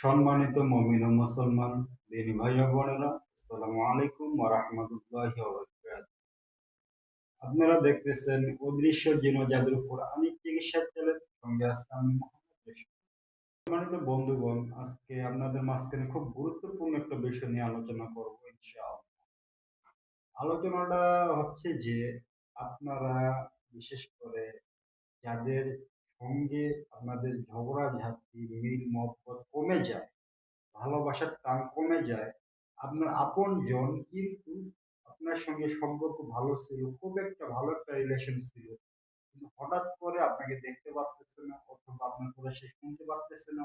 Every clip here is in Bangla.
সম্মানিত মুমিন ও মুসলমান দিনী ভাই ও বোনেরা, আসসালামু আলাইকুম ওয়া রাহমাতুল্লাহি ওয়া বারাকাতুহু। আপনারা দেখতেছেন অদৃশ্য জিন ও জাদুর কোরআনিক চিকিৎসা চ্যানেল সঙ্গে আছি আমি মোহাম্মদ রশিদ। সম্মানিত বন্ধুগণ, আজকে আপনাদের মাঝখানে খুব গুরুত্বপূর্ণ একটা বিষয় নিয়ে আলোচনা করব ইনশাআল্লাহ। আলোচনাটা হচ্ছে যে আপনারা বিশেষ করে যাদের সঙ্গে আপনাদের ঝগড়াঝাটি, মিল মহব্বত কমে যায়, ভালোবাসার টান কমে যায়, আপনার আপনজন কিন্তু আপনার সঙ্গে সম্পর্ক ভালো ছিল, খুব একটা ভালো একটা রিলেশন ছিল। কিন্তু হঠাৎ করে আপনাকে দেখতে পারতেছে না, অথবা আপনার কথা সে শুনতে পারতেছে না,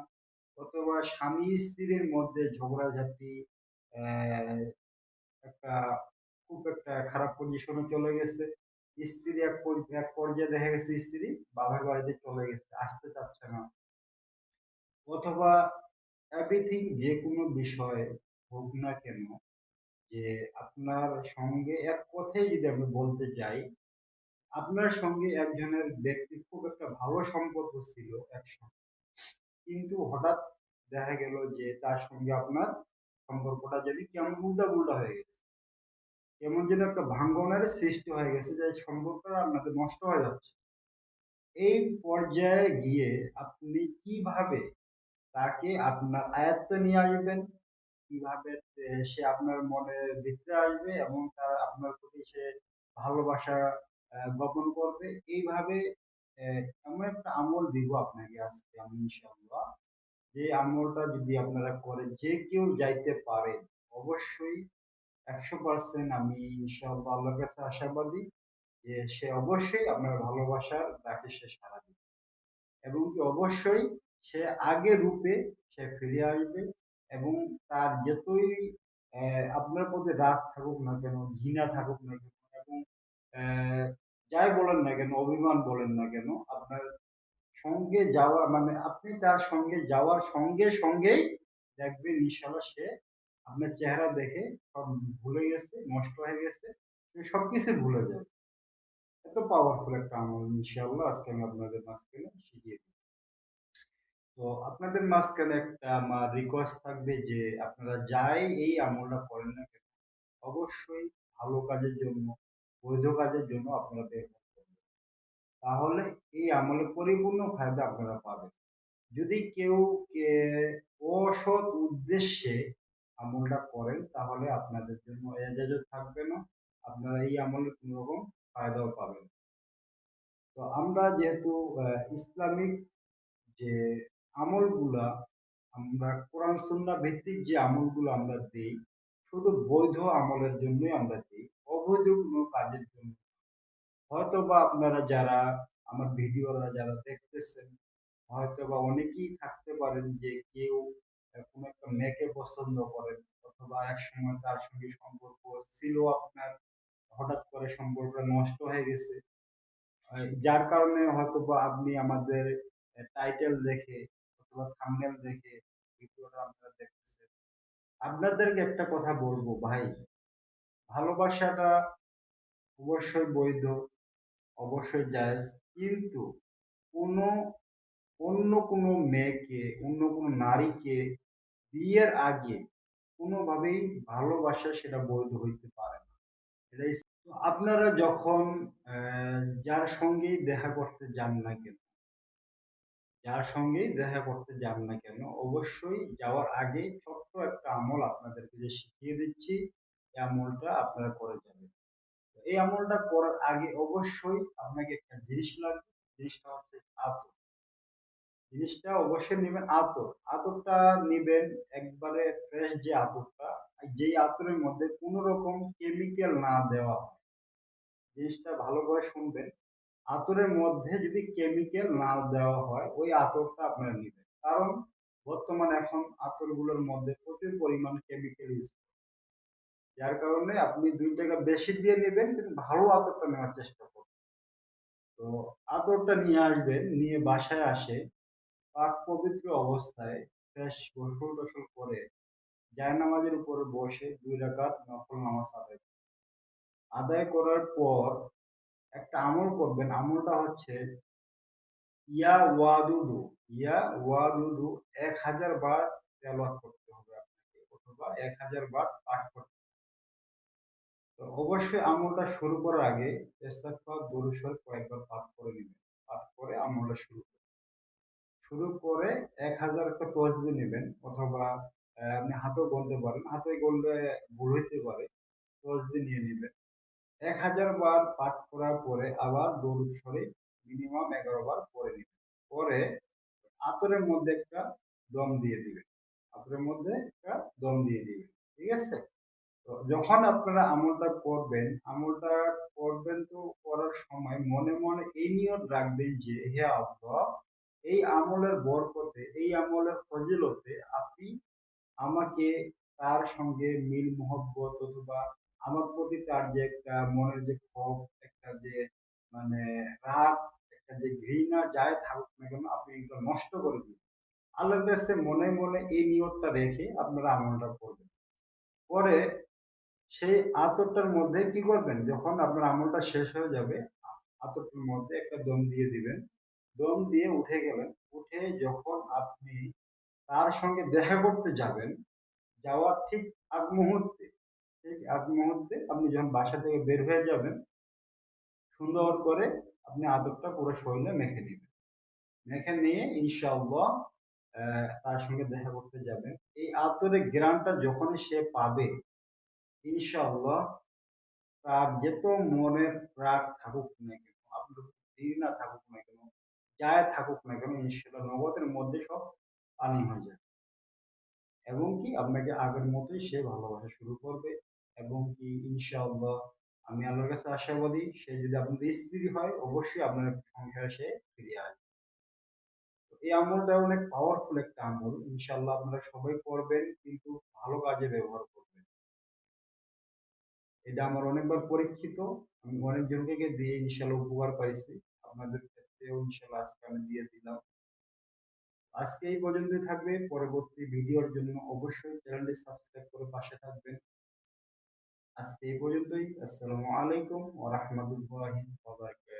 অথবা স্বামী স্ত্রীর মধ্যে ঝগড়াঝাটি একটা খুব একটা খারাপ পজিশনে চলে গেছে। স্ত্রী এক পর্যায়ে দেখা গেছে স্ত্রী বাবার বাড়িতে চলে গেছে, আসতে চাচ্ছে না। অথবা এভরিথিং যে কোনো বিষয় হোক না কেন, যে আপনার সঙ্গে এক কথায় যদি আমি বলতে যাই, আপনার সঙ্গে একজনের ব্যক্তি খুব একটা ভালো সম্পর্ক ছিল একসময়, কিন্তু হঠাৎ দেখা গেল যে তার সঙ্গে আপনার সম্পর্কটা যদি কেমন উল্টা পুল্টা হয়ে গেছে, কেমন যেন একটা ভাঙ্গনের সৃষ্টি হয়ে গেছে, যে সম্পর্কটা আপনাদের নষ্ট হয়ে যাচ্ছে। এই পর্যায়ে গিয়ে আপনি কিভাবে তাকে আপনার আয়ত্তে নিয়ে আসবেন, কিভাবে সে আপনার মনের ভিতরে আসবে এবং তার আপনার প্রতি সে ভালোবাসা জ্ঞাপন করবে, এইভাবে এমন একটা আমল দিব আপনাকে আজকে আমি ইনশাআল্লাহ। যে আমলটা যদি আপনারা করেন, যে কেউ যাইতে পারে অবশ্যই, 100% আমি ইনশাআল্লাহ আল্লাহর কাছে আশাবাদী যে সে অবশ্যই আপনার ভালোবাসার ডাকে সে সাড়া দিবে, এবং কি অবশ্যই সে আগের রূপে সে ফিরে আসবে। এবং তার যতই আপনার প্রতি রাগ থাকুক না কেন, ঘৃণা থাকুক না কেন, এবং আহ, যাই বলেন না কেন, অভিমান বলেন না কেন, আপনার সঙ্গে যাওয়া মানে আপনি তার সঙ্গে যাওয়ার সঙ্গে সঙ্গেই দেখবেন ইনশাল্লাহ সে আপনার চেহারা দেখে সব ভুলে গেছে, নষ্ট হয়ে গেছে, সে সবকিছু ভুলে যাবে। এত পাওয়ারফুল একটা আমল ইনশাআল্লাহ আজকে আমি আপনাদের মাঝখানে শিখিয়ে দিই। তো আপনাদের মাঝখানে একটা আমার রিকোয়েস্ট থাকবে যে আপনারা যাই এই আমলটা করেন না কেন, অবশ্যই ভালো কাজের জন্য, বৈধ কাজের জন্য আপনারা ব্যবহার করবেন। তাহলে এই আমলে পরিপূর্ণ ফায়দা আপনারা পাবেন। যদি কেউ কে অসৎ উদ্দেশ্যে আমলটা করেন, তাহলে আপনাদের জন্য এজাজত থাকবে না, আপনারা এই আমলে কোনো রকম ফায়দাও পাবেন না। তো আমরা যেহেতু ইসলামিক যে আমলগুলা, আমরা কোরআন সুন্নাহ ভিত্তিক যে আমলগুলো আমরা দেই, শুধু বৈধ আমলের জন্যই আমরা দিই, অবৈধ কোনো কাজের জন্য। হয়তোবা আপনারা যারা আমার ভিডিওরা যারা দেখতেছেন, হয়তোবা অনেকেই থাকতে পারেন যে কেউ কোনো একটা মেয়েকে পছন্দ করেন, অথবা একসময় তার সঙ্গে সম্পর্ক ছিল আপনার, হঠাৎ করে সম্পর্কটা নষ্ট হয়ে গেছে। যার কারণে হয়তোবা আপনি আমাদের টাইটেল দেখে অথবা থাম্বনেল দেখে ভিডিওটা আপনারা দেখতেছেন। আপনাদেরকে একটা কথা বলবো ভাই, ভালোবাসাটা অবশ্যই বৈধ, অবশ্যই জায়েজ, কিন্তু কোনো অন্য কোনো মেয়েকে, অন্য কোনো নারীকে বিয়ের আগে কোনোভাবেই ভালোবাসা সেটা বৈধ হইতে পারে না। এটাই আপনারা যখন যার সঙ্গেই দেখা করতে যান না কেন, যার সঙ্গেই দেখা করতে যান না কেন, অবশ্যই যাওয়ার আগে ছোট্ট একটা আমল আপনাদেরকে যে শিখিয়ে দিচ্ছি, এই আমলটা আপনারা করে যাবেন। এই আমলটা করার আগে অবশ্যই আপনাকে একটা জিনিস লাগবে, জিনিসটা হচ্ছে আতর। জিনিসটা অবশ্যই নিবেন আতর। আতরটা নিবেন একবারে ফ্রেশ যে আতরটা, যেই আতরের মধ্যে কোনো রকম কেমিক্যাল না দেওয়া হয়। জিনিসটা ভালো করে শুনবেন, আতরের মধ্যে যদি কেমিক্যাল না দেওয়া হয় ওই আতরটা আপনারা নিবেন। কারণ বর্তমানে এখন আতরগুলোর মধ্যে প্রচুর পরিমাণ কেমিক্যাল ইউজ, যার কারণে আপনি 2 টাকা বেশি দিয়ে নেবেন কিন্তু ভালো আতরটা নেওয়ার চেষ্টা করবেন। তো আতরটা নিয়ে আসবেন, নিয়ে বাসায় আসে পাক পবিত্র অবস্থায় ফ্রেশ গোসল-টোসল করে জায়নামাজের উপরে বসে 2 রাকাত নফল নামাজ আদায় করার পর একটা আমল করবেন। আমলটা হচ্ছে ইয়া ওয়াদুদু, ইয়া ওয়াদুদু 1000 বার তেলাওয়াত করতে হবে আপনাকে, অথবা 1000 বার পাঠ করতে হবে। তো অবশ্যই আমলটা শুরু করার আগে ইস্তেগফার, দরুদ শরীফ কয়েকবার পাঠ করে নিবেন। পাঠ করে আমলটা শুরু করবেন। শুরু করে 1000 একটা তসবিহ নিবেন, অথবা আপনি হাতেও গুনতে পারেন। হাতে গুনলে ভুল হইতে পারে। তসবিহ নিয়ে নিবেন। 1000 বার পাঠ করার পরে আবার দরুদ শরীফ মিনিমাম 11 বার পড়ে নিবেন। পরে আতরের মধ্যে একটা দম দিয়ে দিবেন। আতরের মধ্যে একটা দম দিয়ে দিবেন। ঠিক আছে? তো যখন আপনারা আমলটা করবেন, আমলটা করবেন তো করার সময় মনে, মনে এই নিয়ত রাখবেন যে, হে আল্লাহ, এই আমলের বরকতে, এই আমলের ফজিলতে আপনি আমাকে তার সঙ্গে মিল মহব্বত, অথবা আমার প্রতি তার যে একটা মনের যে ক্ষোভ, একটা যে মানে রাগ, একটা যে ঘৃণা যাই থাকুক না কেন, আপনি এগুলো নষ্ট করে দিন। আল্লাহর কাছে মনে, মনে এই নিয়তটা রেখে আপনারা আমলটা করবেন। পরে সেই আতরটার মধ্যে কি করবেন? যখন আপনার আমলটা শেষ হয়ে যাবে, আতরটার মধ্যে একটা দম দিয়ে দিবেন। দম দিয়ে উঠে গেলেন। উঠে যখন আপনি তার সঙ্গে দেখা করতে যাবেন, যাওয়ার ঠিক আগ মুহূর্তে আপনি যখন বাসা থেকে বের হয়ে যাবেন, সুন্দর করে আপনি আতরটা পুরো শরীরে মেখে নিবেন। মেখে নিয়ে ইনশাআল্লাহ তার সঙ্গে দেখা করতে যাবেন। এই আতরের ঘ্রাণটা যখনই সে পাবে, ইনশাআল্লাহ তার যেত মনের রাগ থাকুক না কেন, আপনার ঘৃণা থাকুক না কেন, যাই থাকুক না কেন, ইনশাআল্লাহ নগদের মধ্যে সব পানি হয়ে যাবে। এবং কি আপনাকে আগের মতোই সে ভালোবাসা শুরু করবে, এবং কি ইনশাআল্লাহ আমি আল্লাহর কাছে আশাবাদী, সে যদি আপনার স্ত্রী হয় অবশ্যই আপনার সংসারে সে ফিরে আসবে। তো এই আমলটা অনেক পাওয়ারফুল একটা আমল। ইনশাআল্লাহ আপনারা সবাই করবেন, কিন্তু ভালো কাজে ব্যবহার করবেন। এটা আমার অনেকবার পরীক্ষিত। আমি অনেকজনকে দিয়ে ইনশাআল্লাহ উপকার পাইছি। আপনাদের ক্ষেত্রেও ইনশাআল্লাহ আজকে আমি দিয়ে দিলাম। আজকে এই পর্যন্তই থাকবে। পরবর্তী ভিডিওর জন্য অবশ্যই চ্যানেলটি সাবস্ক্রাইব করে পাশে থাকবেন। আজকে এই পর্যন্তই। আসসালামু আলাইকুম ওয়া রাহমাতুল্লাহি ওয়া বারাকাতুহু।